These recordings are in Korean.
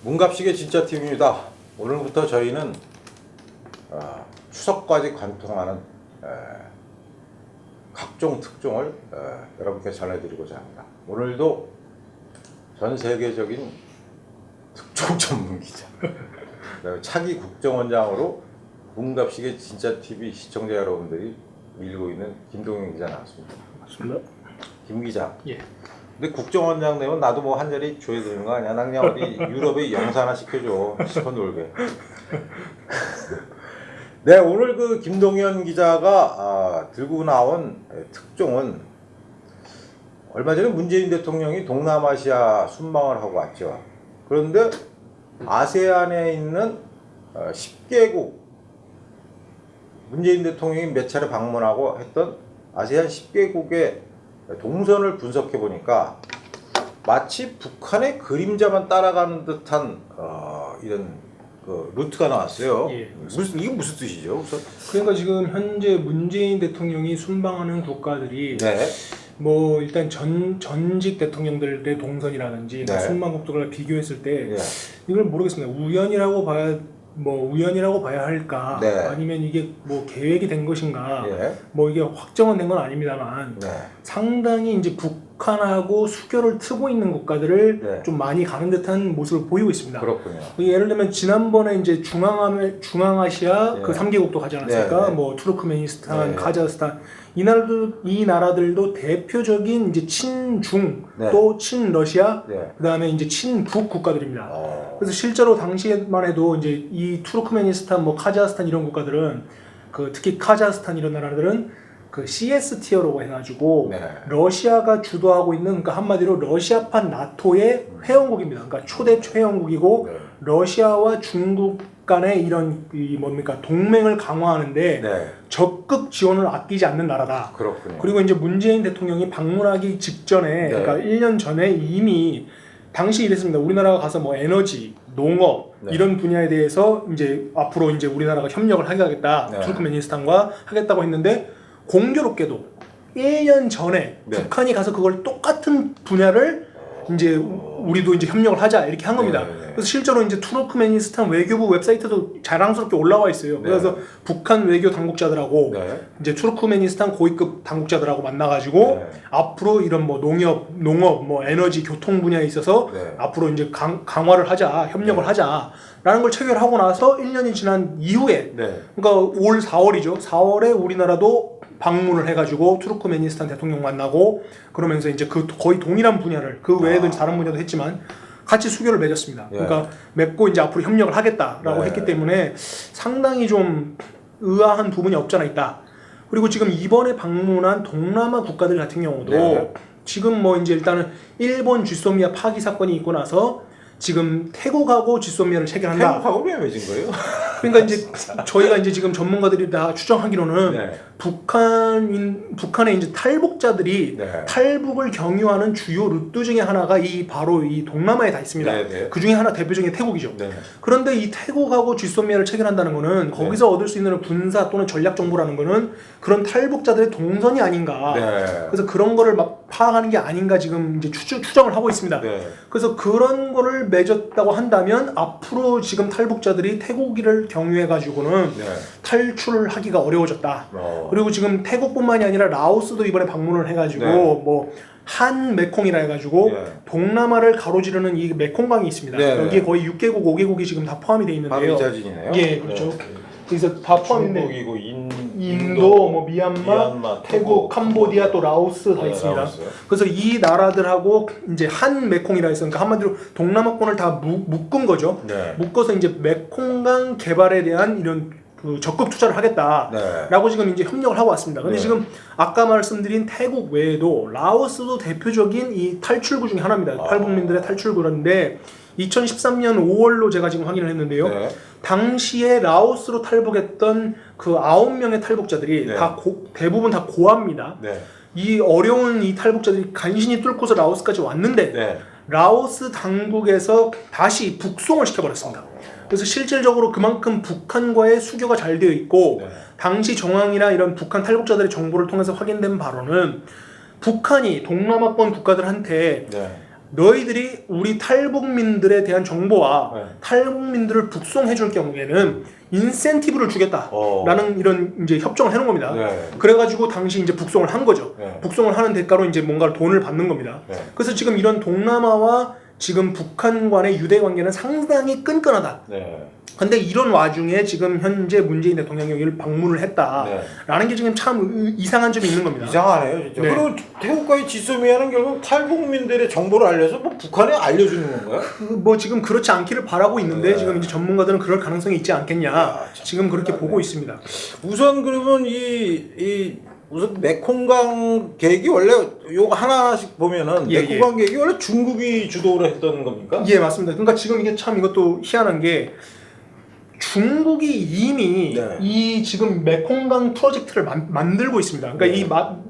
문갑식의 진짜 팀입니다. 오늘부터 저희는 추석까지 관통하는 각종 특종을 여러분께 전해드리고자 합니다. 오늘도 전 세계적인 특종 전문 기자 차기 국정원장으로 문갑식의 진짜 TV 시청자 여러분들이 밀고 있는 김동현 기자 나왔습니다. 맞습니다. 김 기자. 예. 근데 국정원장 되면 나도 뭐 한 자리 줘야 되는 거 아니야? 나 그냥 어디 유럽에 영사 하나 시켜줘. 시커 놀게. 네, 오늘 그 김동현 기자가 들고 나온 특종은 얼마 전에 문재인 대통령이 동남아시아 순방을 하고 왔죠. 그런데 아세안에 있는 10개국 문재인 대통령이 몇 차례 방문하고 했던 아세안 10개국의 동선을 분석해 보니까 마치 북한의 그림자만 따라가는 듯한 이런 그 루트가 나왔어요. 예. 이게 무슨 뜻이죠? 우선? 그러니까 지금 현재 문재인 대통령이 순방하는 국가들이 네. 뭐 일단 전직 대통령들의 동선이라든지 네. 순방국들과 비교했을 때 예. 이걸 모르겠습니다. 우연이라고 봐야 할까? 네. 아니면 이게 뭐 계획이 된 것인가? 예. 뭐 이게 확정은 된 건 아닙니다만 네. 상당히 이제 북한하고 수교를 트고 있는 국가들을 네. 좀 많이 가는 듯한 모습을 보이고 있습니다. 그렇군요. 예를 들면 지난번에 이제 중앙아시아 예. 그 3개국도 가지 않았습니까? 네, 네. 뭐 투르크메니스탄, 네. 카자흐스탄 이 나라들도 대표적인 이제 친중 네. 또 친러시아 네. 그다음에 이제 친북 국가들입니다. 그래서 실제로 당시에만 해도 이제 이 투르크메니스탄, 뭐 카자흐스탄 이런 국가들은 그 특히 카자흐스탄 이런 나라들은 그 CS 티어라고 해가지고 네. 러시아가 주도하고 있는 그러니까 한마디로 러시아판 나토의 회원국입니다. 그러니까 초대 회원국이고 네. 러시아와 중국 간의 이런 동맹을 강화하는데 네. 적극 지원을 아끼지 않는 나라다. 그렇군요. 그리고 이제 문재인 대통령이 방문하기 직전에 네. 그러니까 1년 전에 이미 당시 이랬습니다. 우리나라가 가서 뭐 에너지, 농업 네. 이런 분야에 대해서 이제 앞으로 이제 우리나라가 협력을 하겠다. 네. 투르크메니스탄과 하겠다고 했는데 공교롭게도 1년 전에 네. 북한이 가서 그걸 똑같은 분야를 이제 우리도 이제 협력을 하자 이렇게 한 겁니다. 네, 네. 그래서 실제로 이제 투르크메니스탄 외교부 웹사이트도 자랑스럽게 올라와 있어요. 네. 그래서 북한 외교 당국자들하고 네. 이제 투르크메니스탄 고위급 당국자들하고 만나가지고 네. 앞으로 이런 뭐 농업, 뭐 에너지, 교통 분야에 있어서 네. 앞으로 이제 강화를 하자, 협력을 네. 하자라는 걸 체결하고 나서 1년이 지난 이후에 네. 그러니까 올 4월이죠. 4월에 우리나라도 방문을 해가지고 투르크메니스탄 대통령 만나고 그러면서 이제 그 거의 동일한 분야를 그 외에도 다른 분야도 했지만 같이 수교를 맺었습니다. 예. 그러니까 맺고 이제 앞으로 협력을 하겠다라고 네. 했기 때문에 상당히 좀 의아한 부분이 없지 않아 있다. 그리고 지금 이번에 방문한 동남아 국가들 같은 경우도 네. 지금 뭐 이제 일단은 일본 쥐소미아 파기 사건이 있고 나서 지금 태국하고 쥐소미아를 체결한다. 태국하고 왜 맺은 거예요? 그러니까 이제 저희가 이제 지금 전문가들이 다 추정하기로는 네. 북한의 이제 탈북자들이 네. 탈북을 경유하는 주요 루트 중에 하나가 바로 이 동남아에 다 있습니다. 네, 네. 그 중에 하나 대표적인 게 태국이죠. 네. 그런데 이 태국하고 쥐소미아를 체결한다는 거는 거기서 얻을 수 있는 군사 또는 전략 정보라는 거는 그런 탈북자들의 동선이 아닌가. 네. 그래서 그런 거를 막 파악하는 게 아닌가 지금 이제 추정을 하고 있습니다. 네. 그래서 그런 거를 맺었다고 한다면 앞으로 지금 탈북자들이 태국을 경유해가지고는 네. 탈출을 하기가 어려워졌다. 그리고 지금 태국뿐만이 아니라 라오스도 이번에 방문을 해가지고 네. 뭐 한 메콩이라 해가지고 네. 동남아를 가로지르는 이 메콩강이 있습니다. 네. 여기에 거의 6개국, 5개국이 지금 다 포함이 되어 있는데요. 바로 이 사진이네요. 예, 그렇죠. 그래서 다 포함인데 중국이고 인도, 뭐 미얀마, 태국, 캄보디아, 또 라오스 다 네, 있습니다. 라오스. 그래서 이 나라들하고 이제 한 메콩이라 해서 그러니까 한마디로 동남아권을 다 묶은 거죠. 네. 묶어서 이제 메콩강 개발에 대한 이런 그 적극 투자를 하겠다라고 네. 지금 이제 협력을 하고 왔습니다. 근데 네. 지금 아까 말씀드린 태국 외에도 라오스도 대표적인 이 탈출구 중에 하나입니다. 탈북민들의 탈출구인데 2013년 5월로 제가 지금 확인을 했는데요. 네. 당시에 라오스로 탈북했던 그 9명의 탈북자들이 네. 대부분 다 고아입니다. 네. 이 어려운 이 탈북자들이 간신히 뚫고서 라오스까지 왔는데 네. 라오스 당국에서 다시 북송을 시켜버렸습니다. 그래서 실질적으로 그만큼 북한과의 수교가 잘 되어 있고 네. 당시 정황이나 이런 북한 탈북자들의 정보를 통해서 확인된 바로는 북한이 동남아권 국가들한테 네. 너희들이 우리 탈북민들에 대한 정보와 네. 탈북민들을 북송해 줄 경우에는 인센티브를 주겠다라는 이런 이제 협정을 해놓은 겁니다. 네. 그래가지고 당시 이제 북송을 한 거죠. 네. 북송을 하는 대가로 이제 뭔가 돈을 받는 겁니다. 네. 그래서 지금 이런 동남아와 지금 북한 간의 유대 관계는 상당히 끈끈하다. 네. 근데 이런 와중에 지금 현재 문재인 대통령이 여기를 방문을 했다라는 게 지금 참 이상한 점이 있는 겁니다. 이상하네요, 진짜. 네. 그리고 태국과의 지소미아는 결국 탈북민들의 정보를 알려서 뭐 북한에 알려주는 건가요? 뭐 지금 그렇지 않기를 바라고 있는데 네. 지금 이제 전문가들은 그럴 가능성이 있지 않겠냐 지금 그렇게 보고 있습니다. 우선 그러면 우선 메콩강 계획이 원래 요거 하나씩 보면은 예, 메콩강 계획이 원래 중국이 주도를 했던 겁니까? 예, 맞습니다. 그러니까 지금 이게 참 이것도 희한한 게 중국이 이미 네. 이 지금 메콩강 프로젝트를 만들고 있습니다. 그러니까 네. 이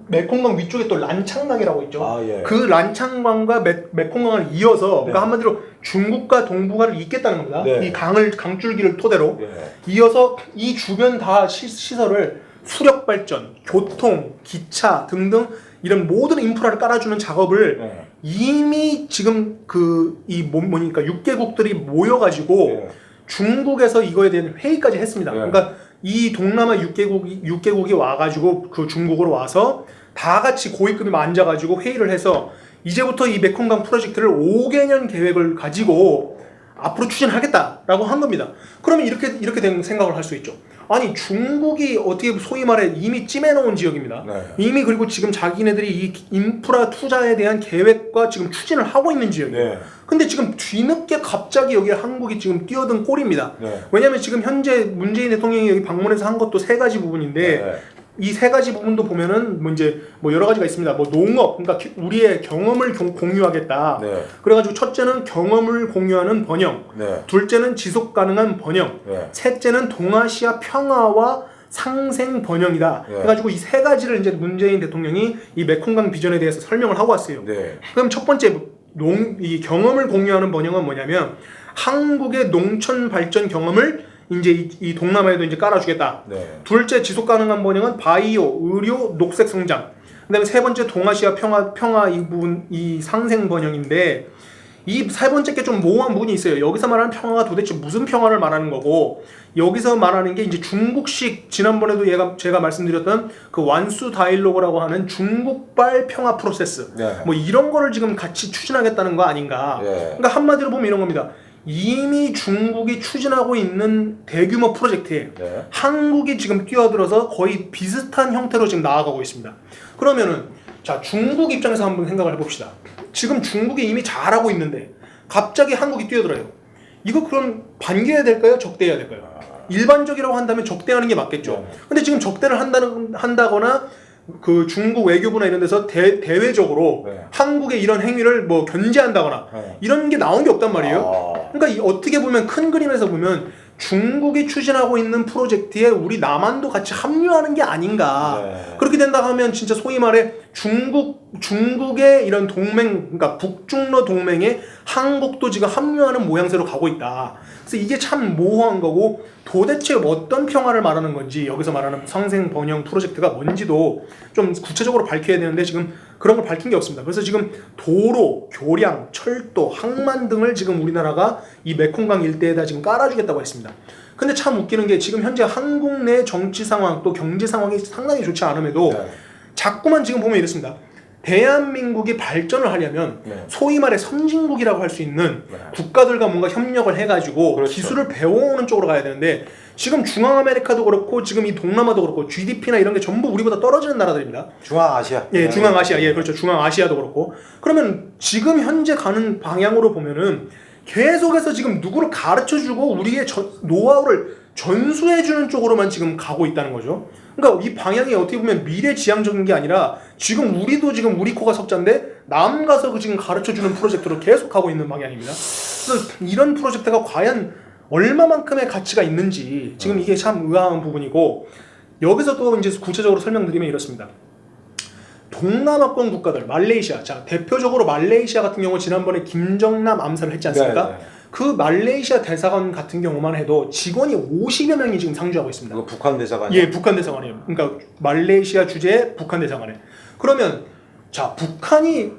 메콩강 위쪽에 또 란창강이라고 있죠. 아, 예. 그 란창강과 메콩강을 이어서 네. 그러니까 한마디로 중국과 동북아를 잇겠다는 겁니다. 네. 이 강줄기를 토대로 예. 이어서 이 주변 다 시설을 수력 발전, 교통, 기차 등등 이런 모든 인프라를 깔아주는 작업을 네. 이미 지금 뭐니까 6개국들이 모여가지고 예. 중국에서 이거에 대한 회의까지 했습니다. 네. 그러니까 이 동남아 6개국이 와가지고 그 중국으로 와서 다 같이 고위급이 앉아가지고 회의를 해서 이제부터 이 메콩강 프로젝트를 5개년 계획을 가지고 앞으로 추진하겠다라고 한 겁니다. 그러면 이렇게 된 생각을 할 수 있죠. 아니 중국이 어떻게 소위 말해 이미 찜해놓은 지역입니다. 네. 이미 그리고 지금 자기네들이 이 인프라 투자에 대한 계획과 지금 추진을 하고 있는 지역이에요. 네. 근데 지금 뒤늦게 갑자기 여기 한국이 지금 뛰어든 꼴입니다. 네. 왜냐하면 지금 현재 문재인 대통령이 여기 방문해서 한 것도 3가지 부분인데 네. 이 3가지 부분도 보면은 뭐 이제 뭐 여러 가지가 있습니다. 뭐 농업, 그러니까 우리의 경험을 공유하겠다. 네. 그래가지고 첫째는 경험을 공유하는 번영, 네. 둘째는 지속 가능한 번영, 네. 셋째는 동아시아 평화와 상생 번영이다. 네. 해가지고 이 3가지를 이제 문재인 대통령이 이 메콩강 비전에 대해서 설명을 하고 왔어요. 네. 그럼 첫 번째 이 경험을 공유하는 번영은 뭐냐면 한국의 농촌 발전 경험을 이제 이 동남아에도 이제 깔아주겠다. 네. 둘째 지속 가능한 번영은 바이오, 의료, 녹색 성장. 그다음에 세 번째 동아시아 평화 이 부분 이 상생 번영인데 이 세 번째 게 좀 모호한 부분이 있어요. 여기서 말하는 평화가 도대체 무슨 평화를 말하는 거고 여기서 말하는 게 이제 중국식 지난번에도 제가 말씀드렸던 그 완수 다이로그라고 하는 중국발 평화 프로세스 네. 뭐 이런 거를 지금 같이 추진하겠다는 거 아닌가. 네. 그러니까 한마디로 보면 이런 겁니다. 이미 중국이 추진하고 있는 대규모 프로젝트에 네. 한국이 지금 뛰어들어서 거의 비슷한 형태로 지금 나아가고 있습니다. 그러면은 자 중국 입장에서 한번 생각을 해봅시다. 지금 중국이 이미 잘하고 있는데 갑자기 한국이 뛰어들어요. 이거 그럼 반겨야 될까요? 적대해야 될까요? 일반적이라고 한다면 적대하는 게 맞겠죠. 근데 지금 적대를 한다거나 그 중국 외교부나 이런 데서 대외적으로 네. 한국의 이런 행위를 뭐 견제한다거나 네. 이런 게 나온 게 없단 말이에요. 그러니까 어떻게 보면 큰 그림에서 보면 중국이 추진하고 있는 프로젝트에 우리 남한도 같이 합류하는 게 아닌가. 네. 그렇게 된다 하면 진짜 소위 말해 중국의 이런 동맹, 그러니까 북중러 동맹에 한국도 지금 합류하는 모양새로 가고 있다. 그래서 이게 참 모호한 거고 도대체 어떤 평화를 말하는 건지 여기서 말하는 상생 번영 프로젝트가 뭔지도 좀 구체적으로 밝혀야 되는데 지금 그런 걸 밝힌 게 없습니다. 그래서 지금 도로, 교량, 철도, 항만 등을 지금 우리나라가 이 메콩강 일대에다 지금 깔아주겠다고 했습니다. 근데 참 웃기는 게 지금 현재 한국 내 정치 상황 또 경제 상황이 상당히 좋지 않음에도 네. 자꾸만 지금 보면 이렇습니다. 대한민국이 발전을 하려면 네. 소위 말해 선진국이라고 할 수 있는 네. 국가들과 뭔가 협력을 해가지고 그렇죠. 기술을 배워오는 쪽으로 가야 되는데 지금 중앙아메리카도 그렇고 지금 이 동남아도 그렇고 GDP나 이런 게 전부 우리보다 떨어지는 나라들입니다. 중앙아시아. 예, 중앙아시아. 예, 그렇죠. 중앙아시아도 그렇고. 그러면 지금 현재 가는 방향으로 보면은 계속해서 지금 누구를 가르쳐주고 우리의 노하우를 전수해주는 쪽으로만 지금 가고 있다는 거죠. 그러니까 이 방향이 어떻게 보면 미래지향적인 게 아니라 지금 우리도 지금 우리 코가 석자인데 남 가서 지금 가르쳐주는 프로젝트로 계속 가고 있는 방향입니다. 그래서 이런 프로젝트가 과연 얼마만큼의 가치가 있는지 지금 이게 참 의아한 부분이고 여기서 또 이제 구체적으로 설명드리면 이렇습니다. 동남아권 국가들, 말레이시아. 자, 대표적으로 말레이시아 같은 경우 지난번에 김정남 암살을 했지 않습니까? 네, 네. 그 말레이시아 대사관 같은 경우만 해도 직원이 50여 명이 지금 상주하고 있습니다. 이거 북한 대사관이. 예, 북한 대사관이에요. 그러니까 말레이시아 주재 북한 대사관에. 그러면 자, 북한이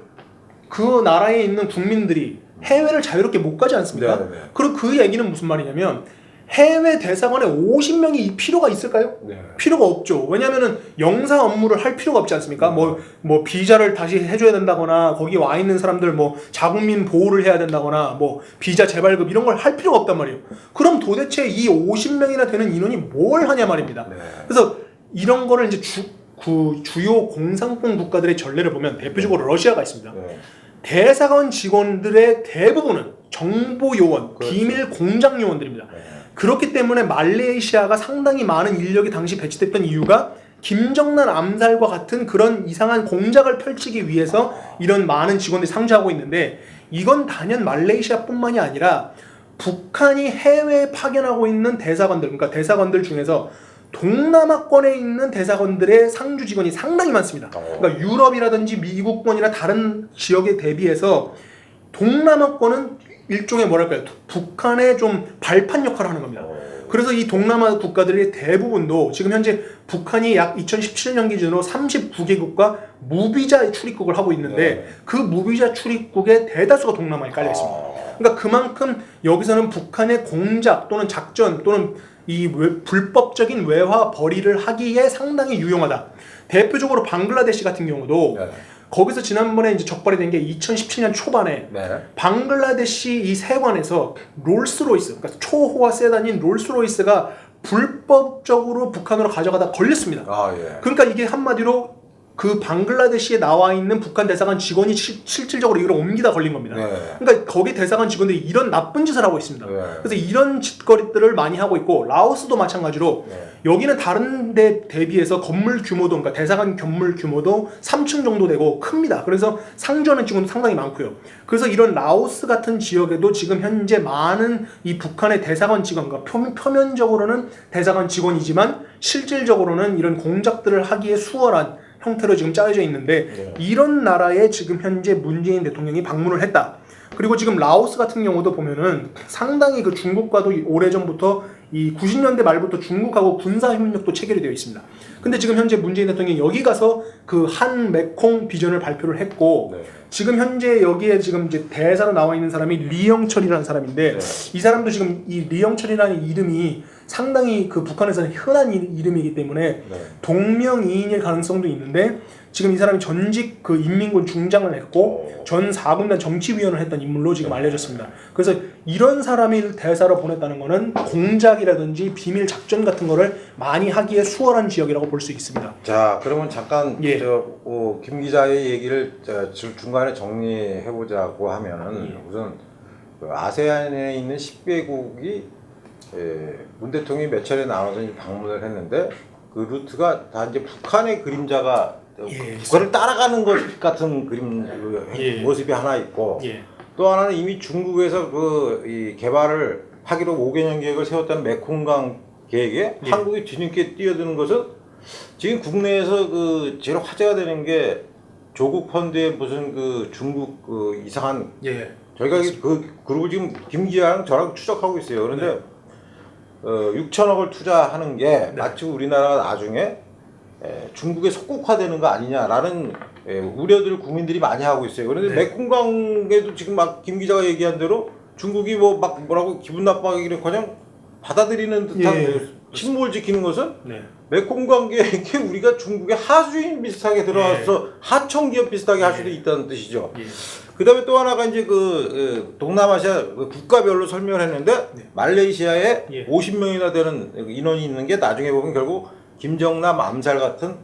그 나라에 있는 국민들이 해외를 자유롭게 못 가지 않습니까? 네, 네. 그리고 그 얘기는 무슨 말이냐면 해외 대사관에 50명이 필요가 있을까요? 네. 필요가 없죠. 왜냐하면은 영사 업무를 할 필요가 없지 않습니까? 뭐 비자를 다시 해줘야 된다거나 거기 와 있는 사람들 뭐 자국민 보호를 해야 된다거나 뭐 비자 재발급 이런 걸 할 필요가 없단 말이에요. 그럼 도대체 이 50명이나 되는 인원이 뭘 하냐 말입니다. 네. 그래서 이런 거를 이제 주요 공산권 국가들의 전례를 보면 대표적으로 러시아가 있습니다. 네. 대사관 직원들의 대부분은 정보 요원, 그렇죠. 비밀 공작 요원들입니다. 네. 그렇기 때문에 말레이시아가 상당히 많은 인력이 당시 배치됐던 이유가 김정난 암살과 같은 그런 이상한 공작을 펼치기 위해서 이런 많은 직원들이 상주하고 있는데 이건 단연 말레이시아뿐만이 아니라 북한이 해외에 파견하고 있는 대사관들, 그러니까 대사관들 중에서 동남아권에 있는 대사관들의 상주 직원이 상당히 많습니다. 그러니까 유럽이라든지 미국권이나 다른 지역에 대비해서 동남아권은 일종의 뭐랄까요, 북한의 좀 발판 역할을 하는 겁니다. 그래서 이 동남아 국가들의 대부분도 지금 현재 북한이 약 2017년 기준으로 39개국과 무비자 출입국을 하고 있는데 네. 그 무비자 출입국의 대다수가 동남아에 깔려 있습니다. 그러니까 그만큼 여기서는 북한의 공작 또는 작전 또는 이 불법적인 외화 벌이를 하기에 상당히 유용하다. 대표적으로 방글라데시 같은 경우도 네. 거기서 지난번에 이제 적발이 된 게 2017년 초반에 네. 방글라데시 이 세관에서 롤스로이스, 그러니까 초호화 세단인 롤스로이스가 불법적으로 북한으로 가져가다 걸렸습니다. 아, 예. 그러니까 이게 한마디로 그 방글라데시에 나와 있는 북한 대사관 직원이 실질적으로 이걸 옮기다 걸린 겁니다. 네. 그러니까 거기 대사관 직원들이 이런 나쁜 짓을 하고 있습니다. 네. 그래서 이런 짓거리들을 많이 하고 있고 라오스도 마찬가지로 네. 여기는 다른 데 대비해서 건물 규모도 그러니까 대사관 건물 규모도 3층 정도 되고 큽니다. 그래서 상주하는 직원도 상당히 많고요. 그래서 이런 라오스 같은 지역에도 지금 현재 많은 이 북한의 대사관 직원과 표면적으로는 대사관 직원이지만 실질적으로는 이런 공작들을 하기에 수월한 형태로 지금 짜여져 있는데 네. 이런 나라에 지금 현재 문재인 대통령이 방문을 했다. 그리고 지금 라오스 같은 경우도 보면은 상당히 그 중국과도 오래전부터 이 90년대 말부터 중국하고 군사협력도 체결이 되어 있습니다. 근데 지금 현재 문재인 대통령이 여기 가서 그 한 메콩 비전을 발표를 했고 네. 지금 현재 여기에 지금 이제 대사로 나와 있는 사람이 리영철이라는 사람인데 네. 이 사람도 지금 이 리영철이라는 이름이 상당히 그 북한에서는 흔한 이름이기 때문에 네. 동명이인일 가능성도 있는데 지금 이 사람이 전직 그 인민군 중장을 했고 전 4군단 정치위원을 했던 인물로 지금 알려졌습니다. 그래서 이런 사람을 대사로 보냈다는 거는 공작이라든지 비밀 작전 같은 거를 많이 하기에 수월한 지역이라고 볼 수 있습니다. 자, 그러면 잠깐 예. 김 기자의 얘기를 중간에 정리해 보자고 하면은 예. 우선 그 아세안에 있는 10개국이 문 대통령이 몇 차례 나와서 이제 방문을 했는데 그 루트가 다 이제 북한의 그림자가 예, 북한을 따라가는 것 같은 예. 모습이 하나 있고 예. 또 하나는 이미 중국에서 이 개발을 하기로 5개년 계획을 세웠다는 메콩강 계획에 예. 한국이 뒤늦게 뛰어드는 것은 지금 국내에서 그 제일 화제가 되는 게 조국 펀드의 무슨 그 중국 그 이상한 예. 저희가 그 그룹을 지금 김 기자랑 저랑 추적하고 있어요. 그런데 6천억을 투자하는 게 마치 우리나라가 나중에 중국에 속국화되는 거 아니냐라는 우려들 국민들이 많이 하고 있어요. 그런데 메콩강에도 지금 막 김 기자가 얘기한 대로 중국이 뭐 막 뭐라고 기분 나빠하기는 그냥 받아들이는 듯한 침묵을 지키는 것은 메콩강계에 우리가 중국의 하수인 비슷하게 들어와서 하청 기업 비슷하게 할 수도 있다는 뜻이죠. 그다음에 또 하나가 이제 그 동남아시아 국가별로 설명을 했는데 말레이시아에 50명이나 되는 인원이 있는 게 나중에 보면 결국 김정남 암살 같은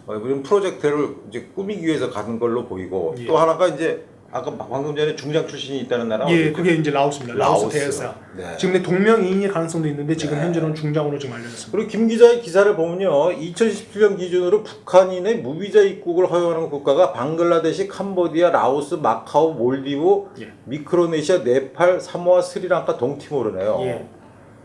이런 프로젝트를 이제 꾸미기 위해서 가는 걸로 보이고 또 하나가 이제 아까 방금 전에 중장 출신이 있다는 나라 그게 이제 라오스입니다. 라오스 대사. 지금 동명이인일 가능성도 있는데 지금 현재는 중장으로 지금 알려졌습니다. 그리고 김 기자의 기사를 보면요, 2017년 기준으로 북한인의 무비자 입국을 허용하는 국가가 방글라데시, 캄보디아, 라오스, 마카오, 몰디브, 미크로네시아, 네팔, 사모아, 스리랑카, 동티모르네요.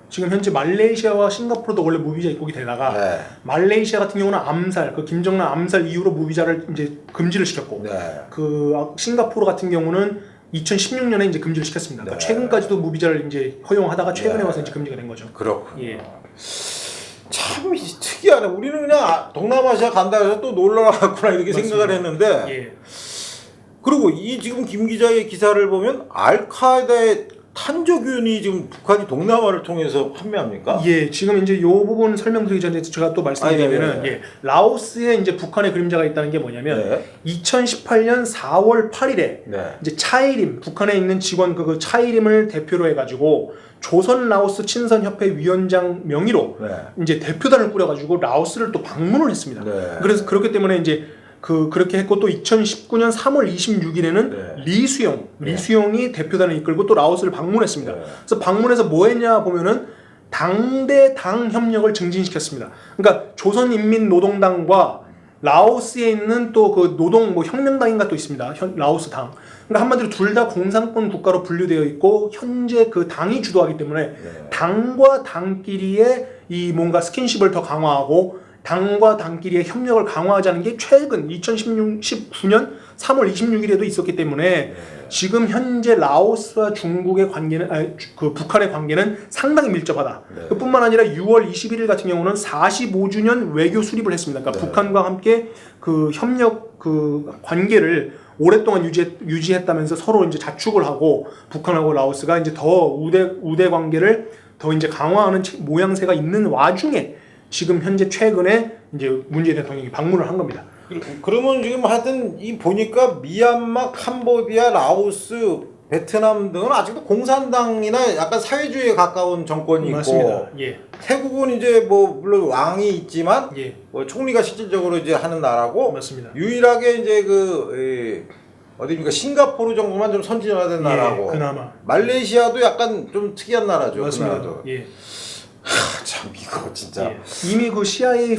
지금 현재 말레이시아와 싱가포르도 원래 무비자 입국이 되다가 말레이시아 같은 경우는 암살, 그 김정남 암살 이후로 무비자를 이제 금지를 시켰고 그 싱가포르 같은 경우는 2016년에 이제 금지를 시켰습니다. 그러니까 최근까지도 무비자를 이제 허용하다가 최근에 와서 이제 금지가 된 거죠. 그렇군요. 참 특이하네. 우리는 그냥 동남아시아 간다 해서 또 놀러 갔구나 이렇게 생각을 했는데 그리고 이 지금 김 기자의 기사를 보면 알카에다의 탄저균이 지금 북한이 동남아를 통해서 판매합니까? 예, 지금 이제 요 부분 설명드리기 전에 제가 또 말씀드리면은 예, 라오스에 이제 북한의 그림자가 있다는 게 뭐냐면 네. 2018년 4월 8일에 네. 이제 차이림 북한에 있는 직원 그 차이림을 대표로 해가지고 조선 라오스 친선 협회 위원장 명의로 네. 이제 대표단을 꾸려가지고 라오스를 또 방문을 했습니다. 네. 그래서 그렇기 때문에 이제 그렇게 했고 또 2019년 3월 26일에는 네. 리수용이 대표단을 이끌고 또 라오스를 방문했습니다. 네. 그래서 방문해서 뭐 했냐 보면은 당대 당 협력을 증진시켰습니다. 그러니까 조선인민노동당과 라오스에 있는 또 그 노동 뭐 혁명당인가 또 있습니다. 라오스 당. 그러니까 한마디로 둘 다 공산권 국가로 분류되어 있고 현재 그 당이 주도하기 때문에 네. 당과 당끼리의 이 뭔가 스킨십을 더 강화하고 당과 당끼리의 협력을 강화하자는 게 최근 2019년 3월 26일에도 있었기 때문에 네. 지금 현재 라오스와 중국의 관계는 그 북한의 관계는 상당히 밀접하다. 네. 그뿐만 아니라 6월 21일 같은 경우는 45주년 외교 수립을 했습니다. 그러니까 네. 북한과 함께 그 협력 그 관계를 오랫동안 유지했다면서 서로 이제 자축을 하고 북한하고 라오스가 이제 더 우대 관계를 더 이제 강화하는 모양새가 있는 와중에 지금 현재 최근에 이제 문재인 대통령이 방문을 한 겁니다. 그러면 지금 하여튼 이 보니까 미얀마, 캄보디아, 라오스, 베트남 등은 아직도 공산당이나 약간 사회주의에 가까운 정권이 맞습니다. 있고 예. 태국은 이제 뭐 물론 왕이 있지만 예. 뭐 총리가 실질적으로 이제 하는 나라고 맞습니다. 유일하게 이제 어디입니까 싱가포르 정도만 좀 선진화된 나라고 그나마 말레이시아도 약간 좀 특이한 나라죠. 맞습니다. 그 나라도. 예. 참 이거 진짜. 예. 이미 그 CIA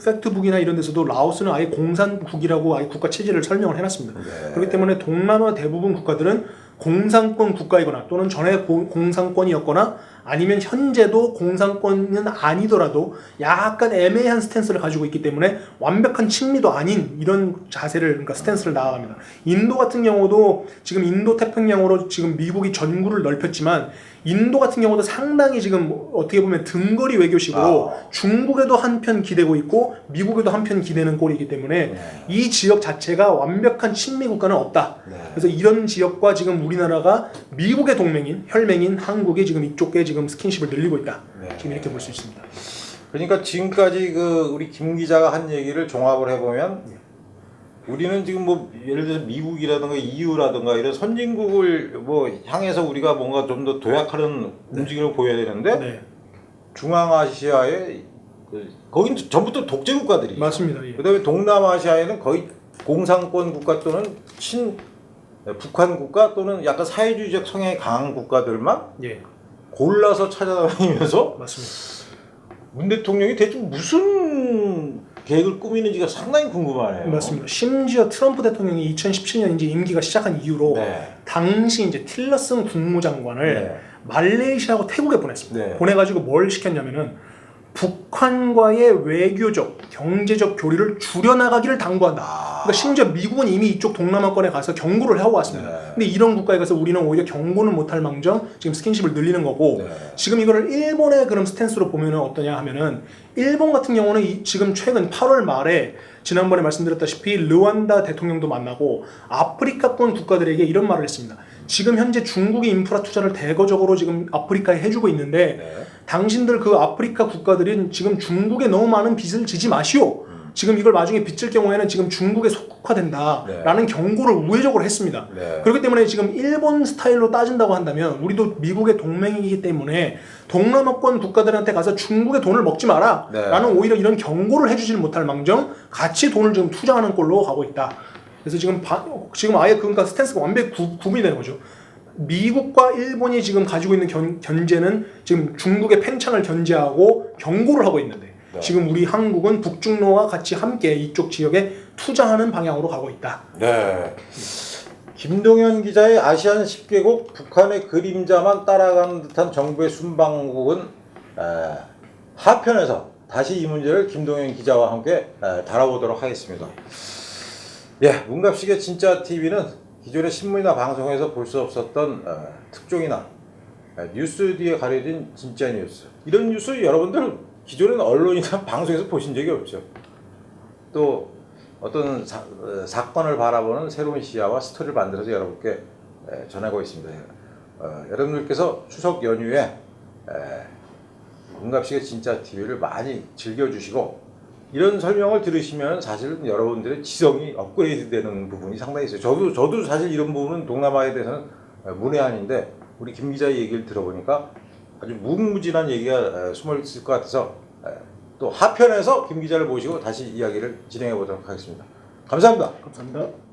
팩트북이나 이런 데서도 라오스는 아예 공산국이라고 아예 국가 체제를 설명을 해놨습니다. 네. 그렇기 때문에 동남아 대부분 국가들은 공산권 국가이거나 또는 전에 공산권이었거나 아니면 현재도 공산권은 아니더라도 약간 애매한 스탠스를 가지고 있기 때문에 완벽한 친미도 아닌 이런 자세를 그러니까 스탠스를 나아갑니다. 인도 같은 경우도 지금 인도 태평양으로 지금 미국이 전구를 넓혔지만 인도 같은 경우도 상당히 지금 어떻게 보면 등거리 외교식으로 중국에도 한편 기대고 있고 미국에도 한편 기대는 꼴이기 때문에 네. 이 지역 자체가 완벽한 친미 국가는 없다. 네. 그래서 이런 지역과 지금 우리나라가 미국의 동맹인 혈맹인 한국이 지금 이쪽에 지금 스킨십을 늘리고 있다. 네. 지금 이렇게 볼 수 있습니다. 그러니까 지금까지 그 우리 김 기자가 한 얘기를 종합을 해보면 우리는 지금 뭐 예를 들어서 미국이라든가 EU라든가 이런 선진국을 뭐 향해서 우리가 뭔가 좀 더 도약하는 움직임을 보여야 되는데 네, 중앙아시아에 거긴 전부 또 독재 국가들이 맞습니다. 예. 그다음에 동남아시아에는 거의 공산권 국가 또는 북한 국가 또는 약간 사회주의적 성향이 강한 국가들만 예, 골라서 찾아다니면서 맞습니다. 문 대통령이 대체 무슨 계획을 꾸미는지가 상당히 궁금하네요. 맞습니다. 심지어 트럼프 대통령이 2017년 이제 임기가 시작한 이후로 네. 당시 이제 틸러슨 국무장관을 네. 말레이시아하고 태국에 보냈습니다. 네. 보내가지고 뭘 시켰냐면은 북한과의 외교적, 경제적 교류를 줄여나가기를 당부한다. 그러니까 심지어 미국은 이미 이쪽 동남아권에 가서 경고를 하고 왔습니다. 네. 근데 이런 국가에 가서 우리는 오히려 경고는 못할 망정 지금 스킨십을 늘리는 거고 네. 지금 이거를 일본의 그럼 스탠스로 보면은 어떠냐 하면은 일본 같은 경우는 지금 최근 8월 말에 지난번에 말씀드렸다시피 르완다 대통령도 만나고 아프리카권 국가들에게 이런 말을 했습니다. 지금 현재 중국이 인프라 투자를 대거적으로 지금 아프리카에 해주고 있는데 네. 당신들 그 아프리카 국가들은 지금 중국에 너무 많은 빚을 지지 마시오. 지금 이걸 나중에 빚질 경우에는 지금 중국에 속국화된다라는 경고를 우회적으로 했습니다. 네. 그렇기 때문에 지금 일본 스타일로 따진다고 한다면 우리도 미국의 동맹이기 때문에 동남아권 국가들한테 가서 중국의 돈을 먹지 마라 네. 라는 오히려 이런 경고를 해주질 못할 망정 같이 돈을 지금 투자하는 꼴로 가고 있다. 그래서 지금 아예 그러니까 스탠스가 완벽히 구분이 되는 거죠. 미국과 일본이 지금 가지고 있는 견제는 지금 중국의 팽창을 견제하고 경고를 하고 있는데 네. 지금 우리 한국은 북중로와 같이 함께 이쪽 지역에 투자하는 방향으로 가고 있다. 네. 김동현 기자의 아시안 10개국 북한의 그림자만 따라가는 듯한 정부의 순방국은 하편에서 다시 이 문제를 김동현 기자와 함께 다뤄보도록 하겠습니다. 예, 문갑식의 진짜 TV는 기존의 신문이나 방송에서 볼 수 없었던 특종이나 뉴스 뒤에 가려진 진짜 뉴스, 이런 뉴스 여러분들 기존의 언론이나 방송에서 보신 적이 없죠. 또 어떤 사건을 바라보는 새로운 시야와 스토리를 만들어서 여러분께 전하고 있습니다. 여러분들께서 추석 연휴에 문갑식의 진짜 TV를 많이 즐겨주시고 이런 설명을 들으시면 사실은 여러분들의 지성이 업그레이드 되는 부분이 상당히 있어요. 저도 사실 이런 부분은 동남아에 대해서는 문외한인데 우리 김 기자의 얘기를 들어보니까 아주 무궁무진한 얘기가 숨어 있을 것 같아서 또 하편에서 김 기자를 모시고 다시 이야기를 진행해 보도록 하겠습니다. 감사합니다. 감사합니다.